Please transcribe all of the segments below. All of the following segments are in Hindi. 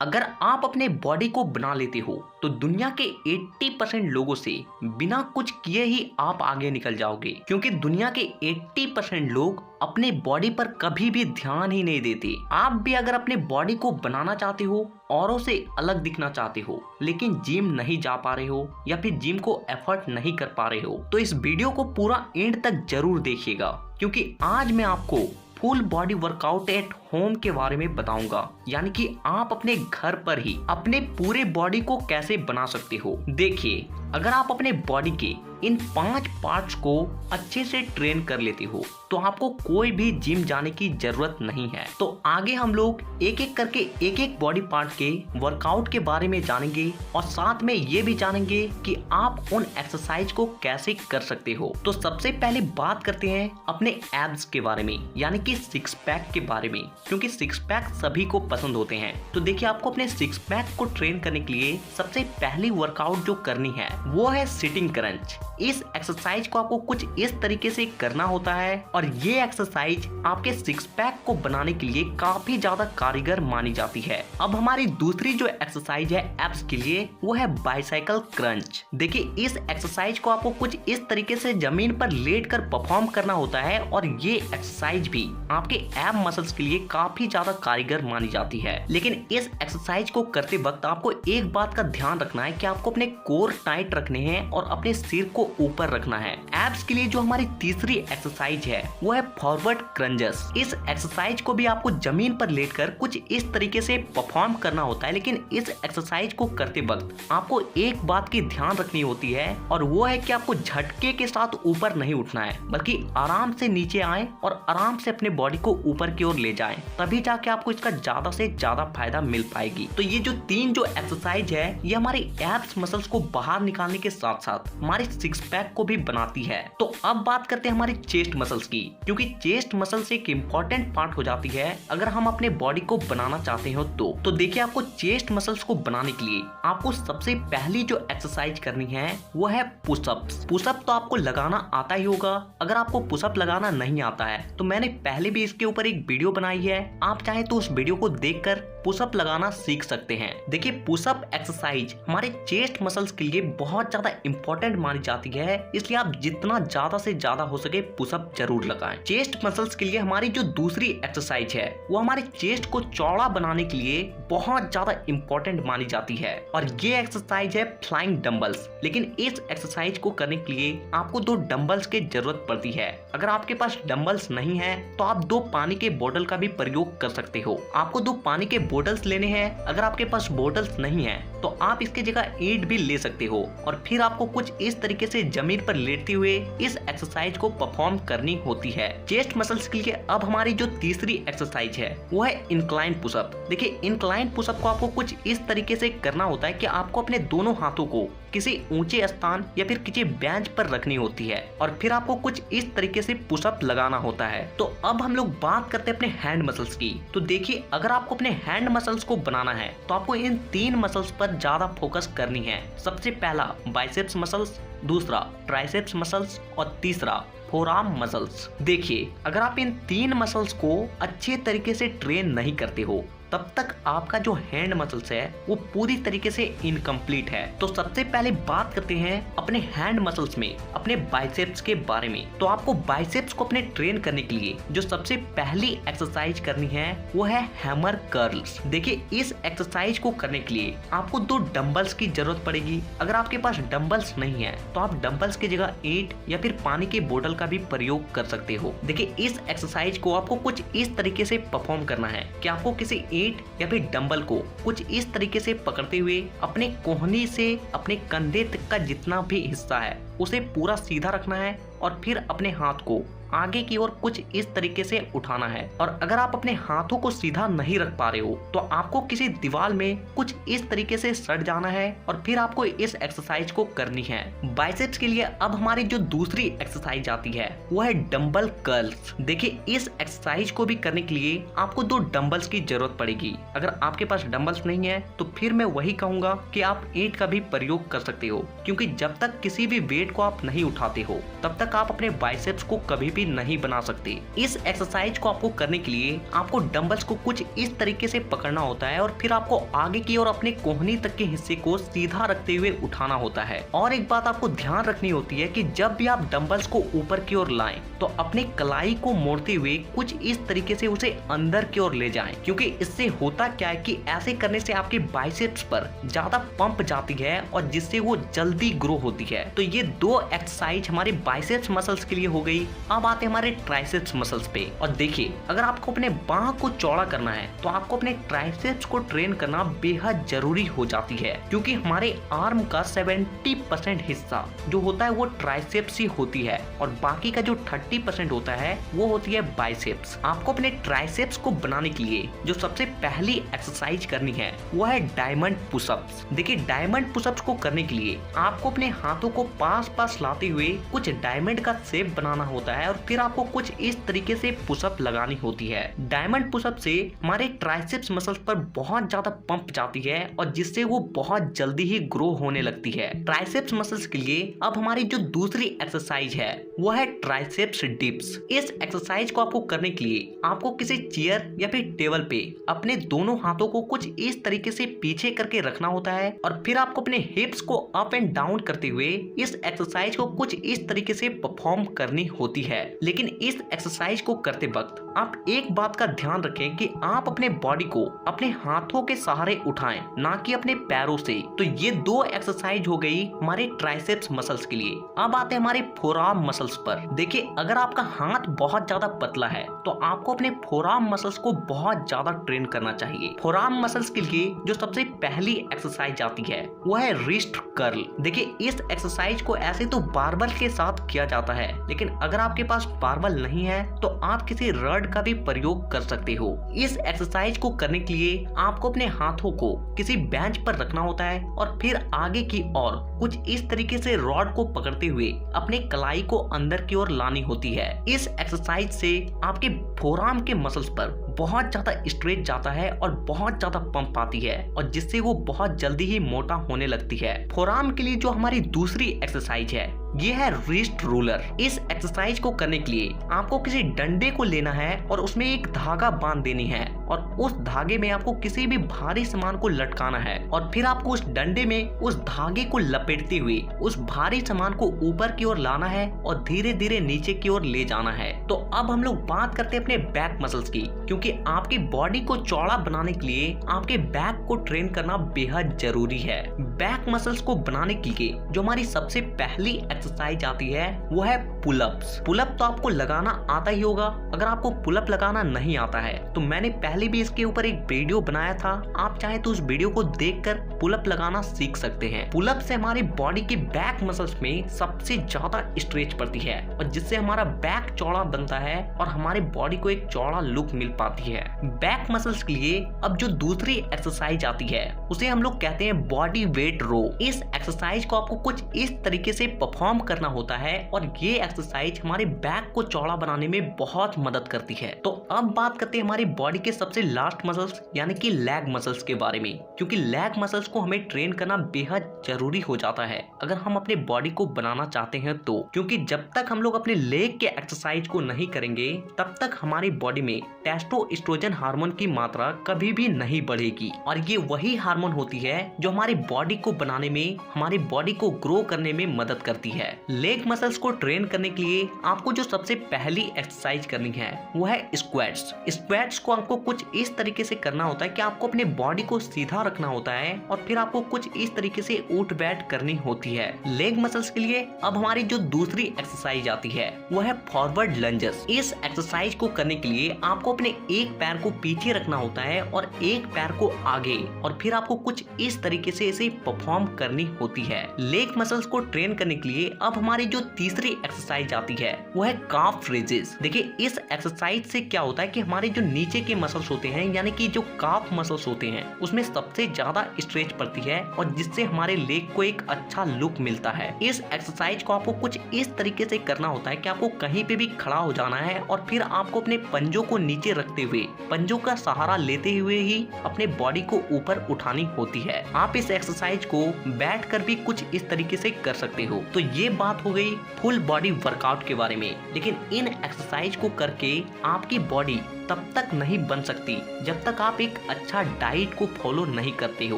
अगर आप अपने बॉडी को बना लेते हो तो दुनिया के 80% लोगों से बिना कुछ किए ही आप आगे निकल जाओगे, क्योंकि दुनिया के 80% लोग अपने बॉडी पर कभी भी ध्यान ही नहीं देते। आप भी अगर अपने बॉडी को बनाना चाहते हो, औरों से अलग दिखना चाहते हो, लेकिन जिम नहीं जा पा रहे हो या फिर जिम को एफर्ट नहीं कर पा रहे हो, तो इस वीडियो को पूरा एंड तक जरूर देखिएगा, क्योंकि आज मैं आपको full body workout at home के बारे में बताऊंगा। यानी कि आप अपने घर पर ही अपने पूरे बॉडी को कैसे बना सकते हो। देखिए, अगर आप अपने बॉडी के इन 5 पार्ट्स को अच्छे से ट्रेन कर लेते हो तो आपको कोई भी जिम जाने की जरूरत नहीं है। तो आगे हम लोग एक एक करके एक एक बॉडी पार्ट के वर्कआउट के बारे में जानेंगे और साथ में ये भी जानेंगे कि आप उन एक्सरसाइज को कैसे कर सकते हो। तो सबसे पहले बात करते हैं अपने एब्स के बारे में, यानी कि सिक्स पैक के बारे में, क्योंकि सिक्स पैक सभी को पसंद होते हैं। तो देखिए, आपको अपने सिक्स पैक को ट्रेन करने के लिए सबसे पहली वर्कआउट जो करनी है वो है सिटिंग क्रंच। इस एक्सरसाइज को आपको कुछ इस तरीके से करना होता है और ये एक्सरसाइज आपके सिक्स पैक को बनाने के लिए काफी ज्यादा कारगर मानी जाती है। अब हमारी दूसरी जो एक्सरसाइज है एब्स के लिए वो है बाइसाइकिल क्रंच। देखिए, इस एक्सरसाइज को आपको कुछ इस तरीके से जमीन पर लेट कर परफॉर्म करना होता है और ये एक्सरसाइज भी आपके एब मसल्स के लिए काफी ज्यादा कारगर मानी जाती है। लेकिन इस एक्सरसाइज को करते वक्त आपको एक बात का ध्यान रखना है कि आपको अपने कोर टाइट रखने हैं और अपने सिर को ऊपर रखना है। एब्स के लिए जो हमारी तीसरी एक्सरसाइज है वो है फॉरवर्ड क्रंचेस। इस एक्सरसाइज को भी आपको जमीन पर लेटकर कुछ इस तरीके से परफॉर्म करना होता है, लेकिन इस एक्सरसाइज को करते वक्त आपको एक बात की ध्यान रखनी होती है और वो है कि आपको झटके के साथ ऊपर नहीं उठना है, बल्कि आराम से नीचे आए और आराम से अपने बॉडी को ऊपर की ओर ले जाएं, तभी जाके आपको इसका ज्यादा से ज्यादा फायदा मिल पाएगी। तो ये जो तीन जो एक्सरसाइज है ये हमारे एब्स मसल्स को बाहर निकालने के साथ साथ हमारे सिक्स पैक को भी बनाती है। तो अब बात करते हैं हमारी चेस्ट मसल्स की, क्योंकि चेस्ट मसल्स एक इम्पोर्टेंट पार्ट हो जाती है अगर हम अपने बॉडी को बनाना चाहते हो तो देखिए, आपको चेस्ट मसल्स को बनाने के लिए आपको सबसे पहली जो एक्सरसाइज करनी है वो है पुशअप्स। पुशअप तो आपको लगाना आता ही होगा। अगर आपको पुशअप लगाना नहीं आता है तो मैंने पहले भी इसके ऊपर एक वीडियो बनाई है, आप चाहे तो उस वीडियो को देखकर पुशअप लगाना सीख सकते हैं। देखिए, पुशअप एक्सरसाइज हमारे चेस्ट मसल्स के लिए बहुत ज्यादा इंपॉर्टेंट मानी जाती है, इसलिए आप जितना ज्यादा से ज्यादा हो सके पुशअप जरूर लगाएं। चेस्ट मसल्स के लिए हमारी जो दूसरी एक्सरसाइज है वो हमारे चेस्ट को चौड़ा बनाने के लिए बहुत ज्यादा इंपॉर्टेंट मानी जाती है और ये एक्सरसाइज है फ्लाइंग डंबल्स। लेकिन इस एक्सरसाइज को करने के लिए आपको 2 डंबल्स की जरूरत पड़ती है। अगर आपके पास डंबल्स नहीं है तो आप 2 पानी के बोतल का भी प्रयोग कर सकते हो। आपको 2 पानी के बोतल्स लेने हैं। अगर आपके पास बोतल्स नहीं है तो आप इसके जगह ईंट भी ले सकते हो और फिर आपको कुछ इस तरीके से जमीन पर लेटते हुए इस एक्सरसाइज को परफॉर्म करनी होती है। चेस्ट मसल्स के लिए अब हमारी जो तीसरी एक्सरसाइज है वो है इंक्लाइन पुशअप। देखिए, इंक्लाइन पुशअप को आपको कुछ इस तरीके से करना होता है कि आपको अपने दोनों हाथों को किसी ऊंचे स्थान या फिर किसी बेंच पर रखनी होती है और फिर आपको कुछ इस तरीके से पुशअप लगाना होता है। तो अब हम लोग बात करते हैं अपने हैंड मसल्स की। तो देखिए, अगर आपको अपने हैंड मसल्स को बनाना है तो आपको इन 3 मसल्स पर ज्यादा फोकस करनी है। सबसे पहला बाइसेप्स मसल्स, दूसरा ट्राइसेप्स मसल्स और तीसरा फोरआर्म मसल्स। देखिए, अगर आप इन 3 मसल्स को अच्छे तरीके से ट्रेन नहीं करते हो तब तक आपका जो हैंड मसल्स है वो पूरी तरीके से इनकम्प्लीट है। तो सबसे पहले बात करते हैं अपने हैंड मसल्स में अपने बाइसेप्स के बारे में। तो आपको बाइसेप्स को अपने ट्रेन करने के लिए जो सबसे पहली एक्सरसाइज करनी है वो है हैमर कर्ल्स। देखिए, इस एक्सरसाइज को करने के लिए आपको 2 डंबल्स की जरूरत पड़ेगी। अगर आपके पास डंबल्स नहीं है तो आप डंबल्स की जगह ईंट या फिर पानी के बोतल का भी प्रयोग कर सकते हो। देखिए, इस एक्सरसाइज को आपको कुछ इस तरीके से परफॉर्म करना है कि आपको किसी ईंट या फिर डंबल को कुछ इस तरीके से पकड़ते हुए अपने कोहनी से अपने कंधे तक का जितना भी हिस्सा है उसे पूरा सीधा रखना है और फिर अपने हाथ को आगे की ओर कुछ इस तरीके से उठाना है। और अगर आप अपने हाथों को सीधा नहीं रख पा रहे हो तो आपको किसी दीवार में कुछ इस तरीके से सट जाना है और फिर आपको इस एक्सरसाइज को करनी है। बाइसेप्स के लिए अब हमारी जो दूसरी एक्सरसाइज आती है वो है डंबल कर्ल्स। देखिए, इस एक्सरसाइज को भी करने के लिए आपको 2 डंबल्स की जरूरत पड़ेगी। अगर आपके पास डंबल्स नहीं है तो फिर मैं वही कहूंगा कि आप ईंट का भी प्रयोग कर सकते हो, क्योंकि जब तक किसी भी वेट को आप नहीं उठाते हो तब तक आप अपने बाइसेप्स को कभी भी कभी नहीं बना सकते। इस एक्सरसाइज को आपको करने के लिए आपको डंबल्स को कुछ इस तरीके से पकड़ना होता है और फिर आपको आगे की ओर अपने कोहनी तक के हिस्से को सीधा रखते हुए उठाना होता है। और एक बात आपको ध्यान रखनी होती है कि जब भी आप डंबल्स को ऊपर की ओर लाएं तो अपने कलाई को मोड़ते हुए कुछ इस तरीके से उसे अंदर की ओर ले जाएं, क्योंकि इससे होता क्या है कि ऐसे करने से आपके बाइसेप्स पर ज्यादा पंप जाती है और जिससे वो जल्दी ग्रो होती है। तो ये दो एक्सरसाइज हमारे बाइसेप्स मसल्स के लिए हो गई। अब आते हैं हमारे ट्राइसेप्स मसल्स पे। और देखिए, अगर आपको अपने बाह को चौड़ा करना है तो आपको अपने ट्राइसेप्स को ट्रेन करना बेहद जरूरी हो जाती है, क्योंकि हमारे आर्म का 70% हिस्सा जो होता है वो ट्राइसेप्स ही होती है और बाकी का जो 30% होता है वो होती है बाइसेप्स। आपको अपने ट्राइसेप्स को बनाने के लिए जो सबसे पहली एक्सरसाइज करनी है वो है डायमंड पुशअप्स। देखिए, डायमंड पुशअप्स को करने के लिए आपको अपने हाथों को पास पास लाते हुए कुछ डायमंड का शेप बनाना होता है और फिर आपको कुछ इस तरीके से पुशअप लगानी होती है। डायमंड पुशअप से हमारे ट्राइसेप्स मसल्स पर बहुत ज्यादा पंप जाती है और जिससे वो बहुत जल्दी ही ग्रो होने लगती है। ट्राइसेप्स मसल्स के लिए अब हमारी जो दूसरी एक्सरसाइज है वो है ट्राइसेप्स डिप्स। इस एक्सरसाइज को आपको करने के लिए आपको किसी चेयर या फिर टेबल पे अपने दोनों हाथों को कुछ इस तरीके से पीछे करके रखना होता है और फिर आपको अपने हिप्स को अप एंड डाउन करते हुए इस एक्सरसाइज को कुछ इस तरीके से परफॉर्म करनी होती है। लेकिन इस एक्सरसाइज को करते वक्त आप एक बात का ध्यान रखें कि आप अपने बॉडी को अपने हाथों के सहारे उठाएं, ना कि अपने पैरों से। तो ये दो एक्सरसाइज हो गई हमारे ट्राइसेप्स मसल्स के लिए। अब आते हैं हमारे फोरआर्म मसल्स पर। देखिए, अगर आपका हाथ बहुत ज्यादा पतला है तो आपको अपने फोरआर्म मसल्स को बहुत ज्यादा ट्रेन करना चाहिए। फोरआर्म मसल्स के लिए जो सबसे पहली एक्सरसाइज आती है वो है रिस्ट कर्ल। देखिए, इस एक्सरसाइज को ऐसे तो बारबल के साथ किया जाता है, लेकिन अगर आपके पास बारबल नहीं है तो आप किसी रड का भी प्रयोग कर सकते हो। इस एक्सरसाइज को करने के लिए आपको अपने हाथों को किसी बेंच पर रखना होता है और फिर आगे की ओर कुछ इस तरीके से रॉड को पकड़ते हुए अपने कलाई को अंदर की ओर लानी होती है। इस एक्सरसाइज से आपके फोरआर्म के मसल्स पर बहुत ज्यादा स्ट्रेच जाता है और बहुत ज्यादा पंप आती है और जिससे वो बहुत जल्दी ही मोटा होने लगती है। फोरआर्म के लिए जो हमारी दूसरी एक्सरसाइज है ये है रिस्ट रोलर। इस एक्सरसाइज को करने के लिए आपको किसी डंडे को लेना है और उसमें एक धागा बांध देनी है और उस धागे में आपको किसी भी भारी सामान को लटकाना है और फिर आपको उस डंडे में उस धागे को लपेटते हुए उस भारी सामान को ऊपर की ओर लाना है और धीरे धीरे नीचे की ओर ले जाना है। तो अब हम लोग बात करते हैं अपने बैक मसल्स की, क्योंकि आपकी बॉडी को चौड़ा बनाने के लिए आपके बैक को ट्रेन करना बेहद जरूरी है। बैक मसल्स को बनाने के लिए जो हमारी सबसे पहली एक्सरसाइज आती है वो है पुलअप्स। पुलअप तो आपको लगाना आता ही होगा। अगर आपको पुलअप लगाना नहीं आता है तो मैंने पहले भी इसके ऊपर एक वीडियो बनाया था, आप चाहे तो उस वीडियो को देखकर पुलअप लगाना सीख सकते हैं। पुलअप से हमारी बॉडी के बैक मसल्स में सबसे ज्यादा स्ट्रेच पड़ती है और जिससे हमारा बैक चौड़ा बनता है और हमारे बॉडी को एक चौड़ा लुक मिल पाती है। बैक मसल्स के लिए अब जो दूसरी एक्सरसाइज आती है उसे हम लोग कहते हैं बॉडी वेट रो। इस एक्सरसाइज को आपको कुछ इस तरीके से परफॉर्म करना होता है और ये एक्सरसाइज हमारे बैक को चौड़ा बनाने में बहुत मदद करती है। तो अब बात करते हैं हमारी बॉडी के सबसे लास्ट मसल्स यानी कि लेग मसल्स के बारे में, क्योंकि लेग मसल्स को हमें ट्रेन करना बेहद जरूरी हो जाता है अगर हम अपने बॉडी को बनाना चाहते हैं तो, क्योंकि जब तक हम लोग अपने लेग के एक्सरसाइज को नहीं करेंगे तब तक हमारी बॉडी में टेस्टोस्टेरोन हार्मोन की मात्रा कभी भी नहीं बढ़ेगी और ये वही हार्मोन होती है जो हमारी बॉडी को बनाने में, हमारी बॉडी को ग्रो करने में मदद करती है। लेग मसल्स को ट्रेन करने के लिए आपको जो सबसे पहली एक्सरसाइज करनी है वो है स्क्वाट्स। स्क्वाट्स को आपको कुछ इस तरीके से करना होता है कि आपको अपने बॉडी को सीधा रखना होता है और फिर आपको कुछ इस तरीके से उठ बैठ करनी होती है। लेग मसल्स के लिए अब हमारी जो दूसरी एक्सरसाइज आती है वो है फॉरवर्ड लंजेस। इस एक्सरसाइज को करने के लिए आपको अपने एक पैर को पीछे रखना होता है और एक पैर को आगे और फिर आपको कुछ इस तरीके से इसे परफॉर्म करनी होती है। लेग मसल्स को ट्रेन करने के लिए अब हमारी जो तीसरी एक्सरसाइज आती है वो है काफ रेजेस। देखिए, इस एक्सरसाइज से क्या होता है कि हमारे जो नीचे के मसल्स मसल्स होते हैं यानी कि जो काफ मसल्स होते हैं उसमें सबसे ज्यादा स्ट्रेच पड़ती है और जिससे हमारे लेग को एक अच्छा लुक मिलता है। इस एक्सरसाइज को आपको कुछ इस तरीके से करना होता है कि आपको कहीं पे भी खड़ा हो जाना है और फिर आपको अपने पंजों को नीचे रखते हुए, पंजों का सहारा लेते हुए ही अपने बॉडी को ऊपर उठानी होती है। आप इस एक्सरसाइज को बैठकर भी कुछ इस तरीके से कर सकते हो। तो ये बात हो गई फुल बॉडी वर्कआउट के बारे में, लेकिन इन एक्सरसाइज को करके आपकी बॉडी तब तक नहीं बन सकती जब तक आप एक अच्छा डाइट को फॉलो नहीं करते हो,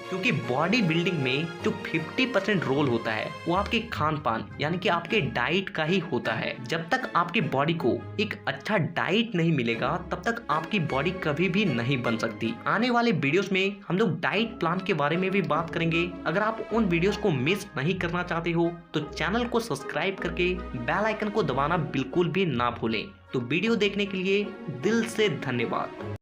क्योंकि बॉडी बिल्डिंग में जो 50% रोल होता है वो आपके खान पान यानी कि आपके डाइट का ही होता है। जब तक आपकी बॉडी को एक अच्छा डाइट नहीं मिलेगा तब तक आपकी बॉडी कभी भी नहीं बन सकती। आने वाले वीडियोस में हम लोग डाइट प्लान के बारे में भी बात करेंगे। अगर आप उन वीडियोस को मिस नहीं करना चाहते हो तो चैनल को सब्सक्राइब करके बेल आइकन को दबाना बिल्कुल भी ना भूलें। तो वीडियो देखने के लिए दिल से धन्यवाद।